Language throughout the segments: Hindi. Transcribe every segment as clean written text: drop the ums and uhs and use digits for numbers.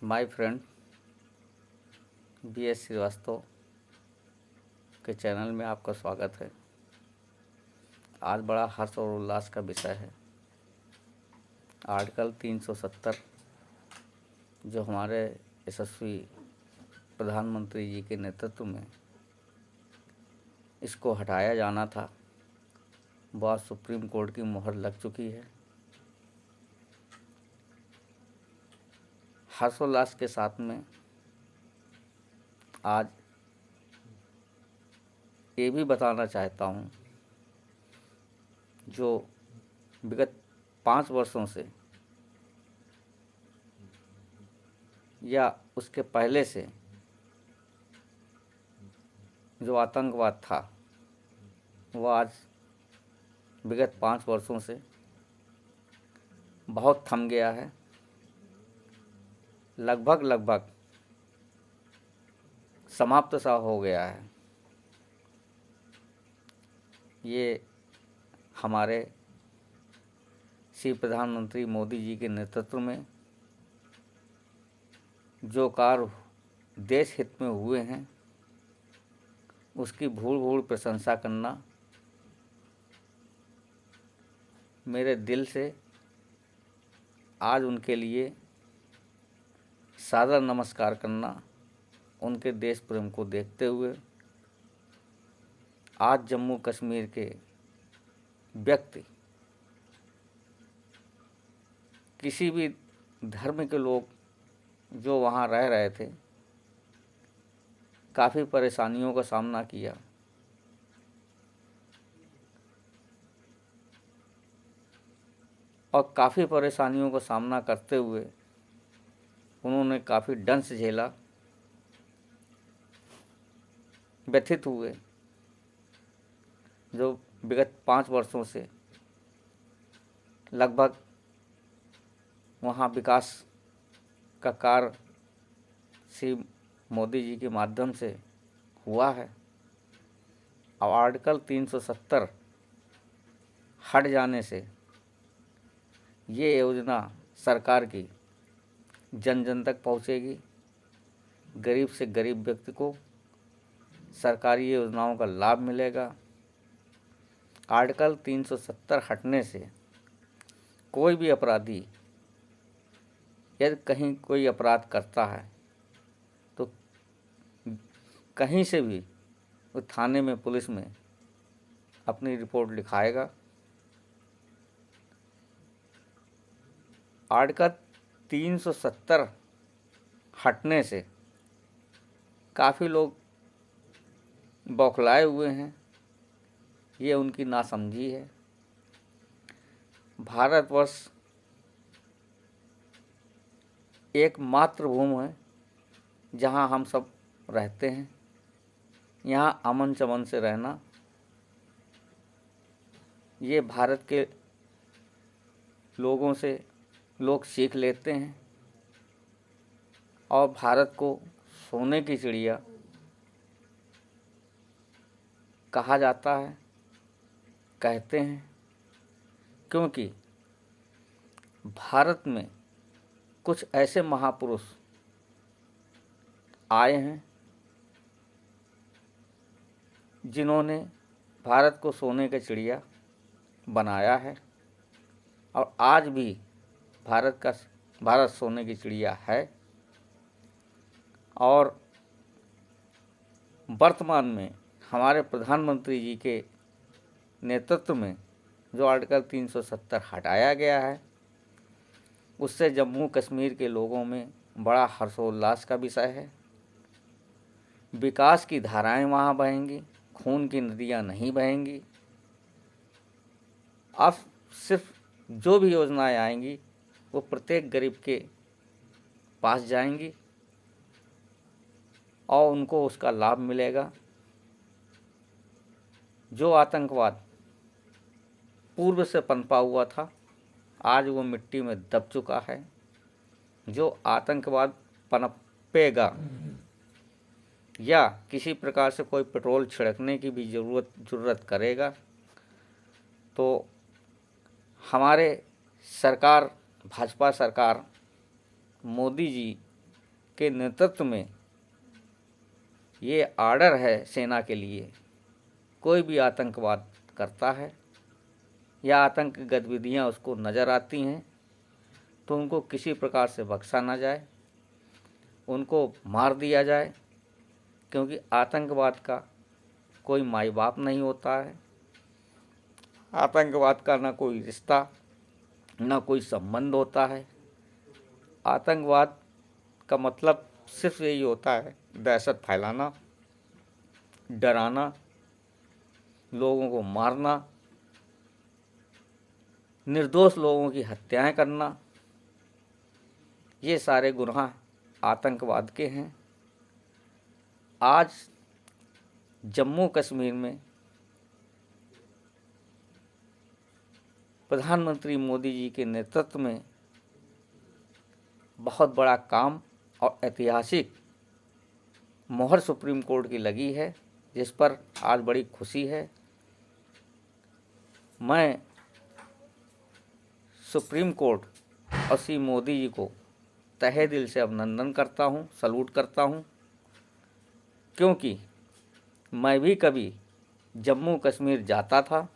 माय फ्रेंड BS श्रीवास्तव के चैनल में आपका स्वागत है। आज बड़ा हर्ष और उल्लास का विषय है। आर्टिकल 370 जो हमारे यशस्वी प्रधानमंत्री जी के नेतृत्व में इसको हटाया जाना था, वह सुप्रीम कोर्ट की मुहर लग चुकी है। हर्षोल्लास के साथ में आज ये भी बताना चाहता हूँ, जो विगत 5 वर्षों से या उसके पहले से जो आतंकवाद था वह आज विगत 5 वर्षों से बहुत थम गया है। लगभग समाप्त सा हो गया है। ये हमारे श्री प्रधानमंत्री मोदी जी के नेतृत्व में जो कार्य देश हित में हुए हैं उसकी भूल प्रशंसा करना, मेरे दिल से आज उनके लिए सादर नमस्कार करना, उनके देश प्रेम को देखते हुए आज जम्मू कश्मीर के व्यक्ति, किसी भी धर्म के लोग जो वहाँ रह रहे थे, काफ़ी परेशानियों का सामना किया। और काफ़ी परेशानियों का सामना करते हुए उन्होंने काफ़ी दंश झेला, व्यथित हुए। जो विगत 5 वर्षों से लगभग वहाँ विकास का कार्य श्री मोदी जी के माध्यम से हुआ है। अब आर्टिकल 370 हट जाने से ये योजना सरकार की जन जन तक पहुँचेगी। गरीब से गरीब व्यक्ति को सरकारी योजनाओं का लाभ मिलेगा। आर्टिकल 370 हटने से कोई भी अपराधी यदि कहीं कोई अपराध करता है तो कहीं से भी वो थाने में, पुलिस में अपनी रिपोर्ट लिखाएगा। आर्टिकल 370 हटने से काफ़ी लोग बौखलाए हुए हैं। ये उनकी नासमझी है। भारतवर्ष एक मातृभूमि है जहाँ हम सब रहते हैं। यहाँ अमन चमन से रहना, ये भारत के लोगों से लोग सीख लेते हैं। और भारत को सोने की चिड़िया कहा जाता है, कहते हैं, क्योंकि भारत में कुछ ऐसे महापुरुष आए हैं जिन्होंने भारत को सोने की चिड़िया बनाया है। और आज भी भारत सोने की चिड़िया है। और वर्तमान में हमारे प्रधानमंत्री जी के नेतृत्व में जो आर्टिकल 370 हटाया गया है, उससे जम्मू कश्मीर के लोगों में बड़ा हर्षोल्लास का विषय है। विकास की धाराएं वहाँ बहेंगी, खून की नदियाँ नहीं बहेंगी। अब सिर्फ जो भी योजनाएं आएंगी वो प्रत्येक गरीब के पास जाएंगी और उनको उसका लाभ मिलेगा। जो आतंकवाद पूर्व से पनपा हुआ था, आज वो मिट्टी में दब चुका है। जो आतंकवाद पनपेगा या किसी प्रकार से कोई पेट्रोल छिड़कने की भी ज़रूरत करेगा तो हमारे सरकार, भाजपा सरकार, मोदी जी के नेतृत्व में ये आर्डर है सेना के लिए, कोई भी आतंकवाद करता है या आतंक गतिविधियां उसको नज़र आती हैं तो उनको किसी प्रकार से बख्शा ना जाए, उनको मार दिया जाए, क्योंकि आतंकवाद का कोई माई बाप नहीं होता है। आतंकवाद का ना कोई रिश्ता ना कोई संबंध होता है। आतंकवाद का मतलब सिर्फ यही होता है दहशत फैलाना, डराना, लोगों को मारना, निर्दोष लोगों की हत्याएं करना। ये सारे गुनाह आतंकवाद के हैं। आज जम्मू कश्मीर में प्रधानमंत्री मोदी जी के नेतृत्व में बहुत बड़ा काम और ऐतिहासिक मोहर सुप्रीम कोर्ट की लगी है, जिस पर आज बड़ी खुशी है। मैं सुप्रीम कोर्ट और श्री मोदी जी को तहे दिल से अभिनंदन करता हूँ, सल्यूट करता हूँ, क्योंकि मैं भी कभी जम्मू कश्मीर जाता था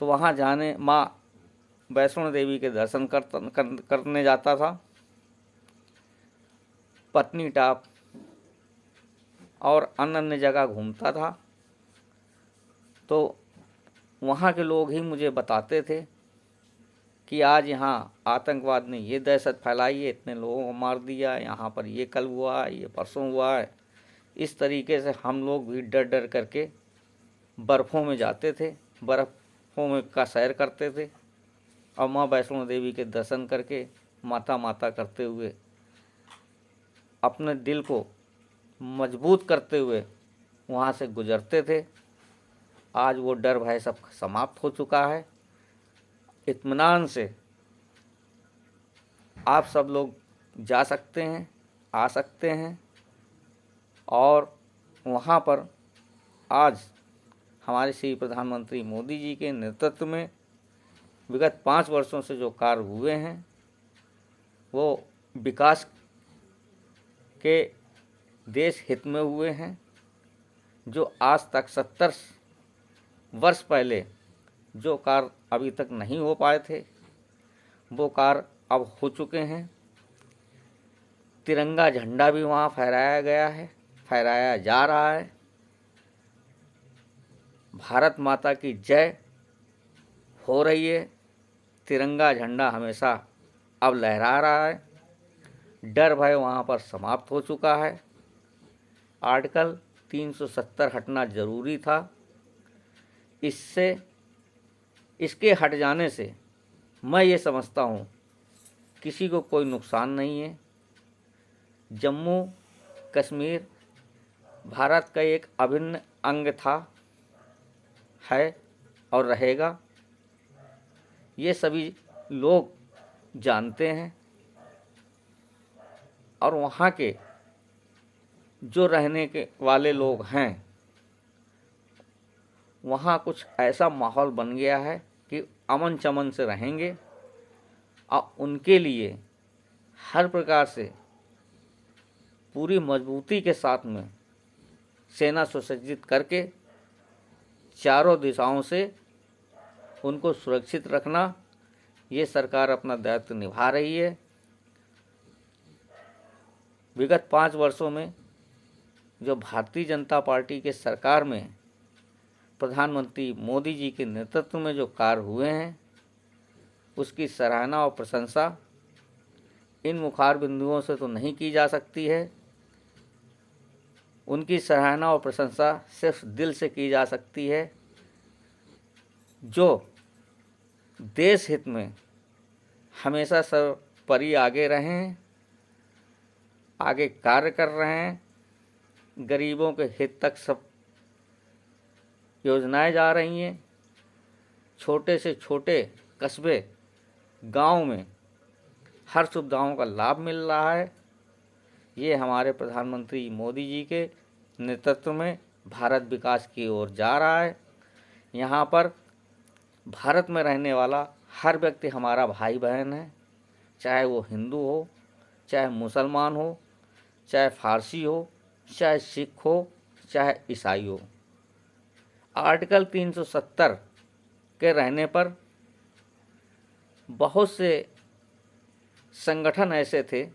तो वहाँ जाने माँ वैष्णो देवी के दर्शन करने जाता था। पत्नीटॉप और अन्य अन्य जगह घूमता था तो वहाँ के लोग ही मुझे बताते थे कि आज यहाँ आतंकवाद ने ये दहशत फैलाई है, इतने लोगों को मार दिया, यहाँ पर ये कल हुआ है, ये परसों हुआ है। इस तरीके से हम लोग भी डर डर करके बर्फ़ों में जाते थे, बर्फ़ों में का सैर करते थे और माँ वैष्णो देवी के दर्शन करके माता माता करते हुए अपने दिल को मजबूत करते हुए वहाँ से गुजरते थे। आज वो डर भय सब समाप्त हो चुका है। इत्मीनान से आप सब लोग जा सकते हैं, आ सकते हैं और वहाँ पर आज हमारे श्री प्रधानमंत्री मोदी जी के नेतृत्व में विगत 5 वर्षों से जो कार्य हुए हैं वो विकास के देश हित में हुए हैं। जो आज तक 70 वर्ष पहले जो कार्य अभी तक नहीं हो पाए थे वो कार्य अब हो चुके हैं। तिरंगा झंडा भी वहाँ फहराया गया है, फहराया जा रहा है। भारत माता की जय हो रही है। तिरंगा झंडा हमेशा अब लहरा रहा है। डर भय वहाँ पर समाप्त हो चुका है। आर्टिकल 370 हटना जरूरी था। इसके हट जाने से मैं ये समझता हूँ किसी को कोई नुकसान नहीं है। जम्मू कश्मीर भारत का एक अभिन्न अंग था, है और रहेगा। ये सभी लोग जानते हैं और वहाँ के जो रहने के वाले लोग हैं वहाँ कुछ ऐसा माहौल बन गया है कि अमन चमन से रहेंगे और उनके लिए हर प्रकार से पूरी मजबूती के साथ में सेना सुसज्जित करके चारों दिशाओं से उनको सुरक्षित रखना, ये सरकार अपना दायित्व निभा रही है। विगत 5 वर्षों में जो भारतीय जनता पार्टी के सरकार में प्रधानमंत्री मोदी जी के नेतृत्व में जो कार्य हुए हैं उसकी सराहना और प्रशंसा इन मुखार बिंदुओं से तो नहीं की जा सकती है। उनकी सराहना और प्रशंसा सिर्फ दिल से की जा सकती है। जो देश हित में हमेशा सर्वोपरि आगे रहे हैं, आगे कार्य कर रहे हैं, गरीबों के हित तक सब योजनाएं जा रही हैं। छोटे से छोटे कस्बे गांव में हर सुविधाओं का लाभ मिल रहा है। ये हमारे प्रधानमंत्री मोदी जी के नेतृत्व में भारत विकास की ओर जा रहा है। यहाँ पर भारत में रहने वाला हर व्यक्ति हमारा भाई बहन है, चाहे वो हिंदू हो, चाहे मुसलमान हो, चाहे फारसी हो, चाहे सिख हो, चाहे ईसाई हो। आर्टिकल 370 के रहने पर बहुत से संगठन ऐसे थे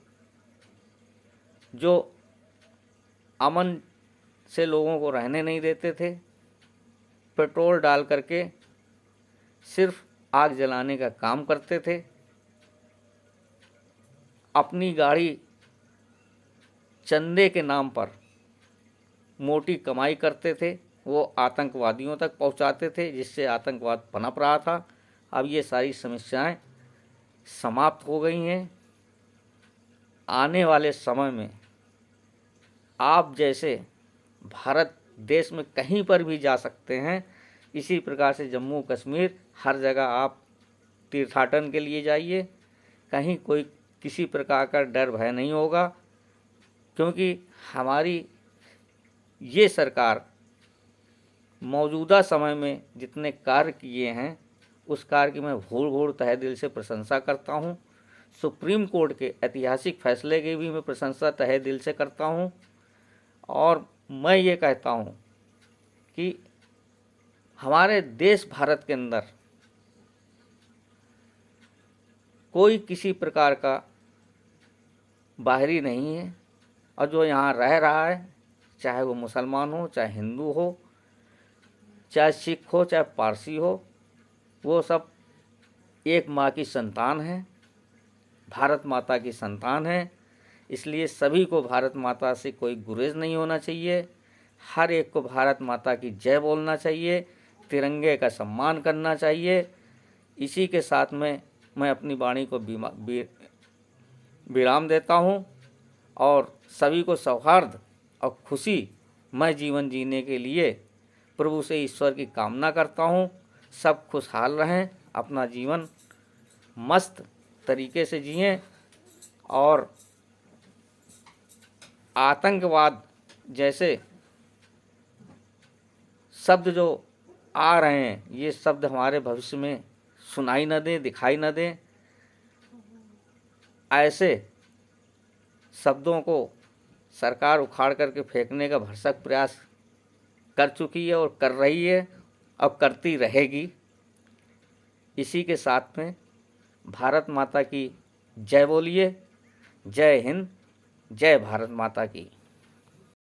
जो अमन से लोगों को रहने नहीं देते थे। पेट्रोल डाल करके सिर्फ आग जलाने का काम करते थे। अपनी गाड़ी चंदे के नाम पर मोटी कमाई करते थे, वो आतंकवादियों तक पहुंचाते थे, जिससे आतंकवाद पनप रहा था। अब ये सारी समस्याएं समाप्त हो गई हैं। आने वाले समय में आप जैसे भारत देश में कहीं पर भी जा सकते हैं। इसी प्रकार से जम्मू कश्मीर हर जगह आप तीर्थाटन के लिए जाइए, कहीं कोई किसी प्रकार का डर भय नहीं होगा, क्योंकि हमारी ये सरकार मौजूदा समय में जितने कार्य किए हैं उस कार्य की मैं भूल भूल तहे दिल से प्रशंसा करता हूँ। सुप्रीम कोर्ट के ऐतिहासिक फैसले की भी मैं प्रशंसा तहे दिल से करता हूँ। और मैं ये कहता हूँ कि हमारे देश भारत के अंदर कोई किसी प्रकार का बाहरी नहीं है, और जो यहाँ रह रहा है, चाहे वो मुसलमान हो, चाहे हिंदू हो, चाहे सिख हो, चाहे पारसी हो, वो सब एक माँ की संतान है, भारत माता की संतान है। इसलिए सभी को भारत माता से कोई गुरेज नहीं होना चाहिए। हर एक को भारत माता की जय बोलना चाहिए, तिरंगे का सम्मान करना चाहिए। इसी के साथ में मैं अपनी वाणी को विराम देता हूँ और सभी को सौहार्द और खुशी मैं जीवन जीने के लिए प्रभु से ईश्वर की कामना करता हूँ। सब खुशहाल रहें, अपना जीवन मस्त तरीके से जिएं और आतंकवाद जैसे शब्द जो आ रहे हैं, ये शब्द हमारे भविष्य में सुनाई न दें, दिखाई न दें। ऐसे शब्दों को सरकार उखाड़ करके फेंकने का भरसक प्रयास कर चुकी है और कर रही है, अब करती रहेगी। इसी के साथ में भारत माता की जय बोलिए। जय हिंद, जय भारत माता की।